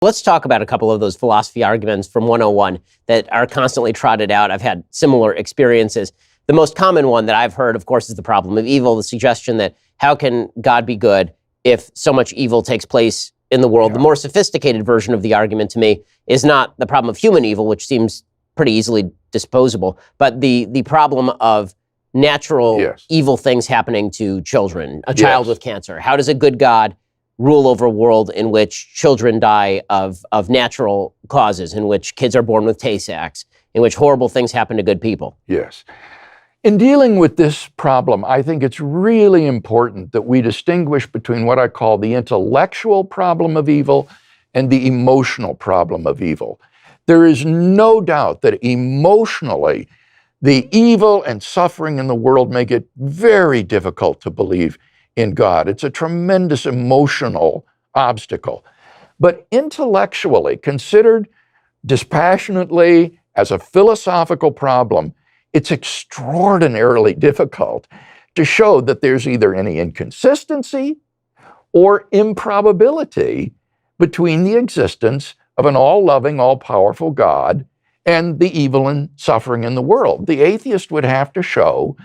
Let's talk about a couple of those philosophy arguments from 101 that are constantly trotted out. I've had similar experiences. The most common one that I've heard, of course, is the problem of evil, the suggestion that how can God be good if so much evil takes place in the world? Yeah. The more sophisticated version of the argument to me is not the problem of human evil, which seems pretty easily disposable, but the problem of natural evil things happening to children, a child with cancer. How does a good God rule over a world in which children die of natural causes, in which kids are born with Tay-Sachs, in which horrible things happen to good people? Yes. In dealing with this problem, I think it's really important that we distinguish between what I call the intellectual problem of evil and the emotional problem of evil. There is no doubt that emotionally, the evil and suffering in the world make it very difficult to believe in God. It's a tremendous emotional obstacle. But intellectually, considered dispassionately as a philosophical problem, it's extraordinarily difficult to show that there's either any inconsistency or improbability between the existence of an all-loving, all-powerful God and the evil and suffering in the world. The atheist would have to show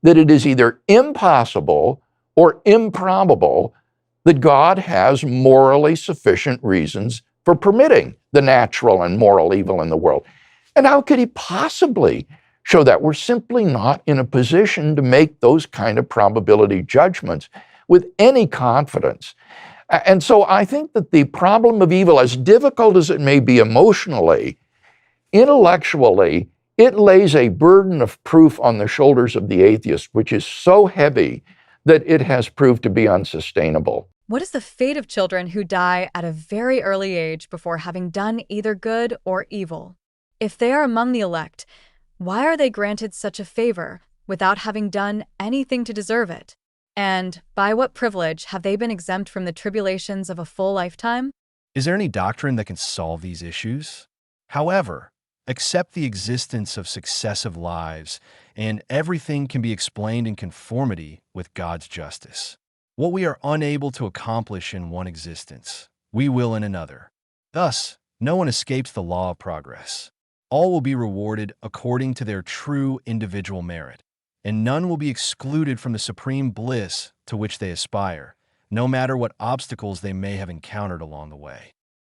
that it is either impossible or improbable that God has morally sufficient reasons for permitting the natural and moral evil in the world. And how could he possibly show that? We're simply not in a position to make those kind of probability judgments with any confidence. And so I think that the problem of evil, as difficult as it may be emotionally, intellectually, it lays a burden of proof on the shoulders of the atheist, which is so heavy that it has proved to be unsustainable. What is the fate of children who die at a very early age before having done either good or evil? If they are among the elect, why are they granted such a favor without having done anything to deserve it? And by what privilege have they been exempt from the tribulations of a full lifetime? Is there any doctrine that can solve these issues? However, accept the existence of successive lives, and everything can be explained in conformity with God's justice. What we are unable to accomplish in one existence, we will in another. Thus, no one escapes the law of progress. All will be rewarded according to their true individual merit, and none will be excluded from the supreme bliss to which they aspire, no matter what obstacles they may have encountered along the way.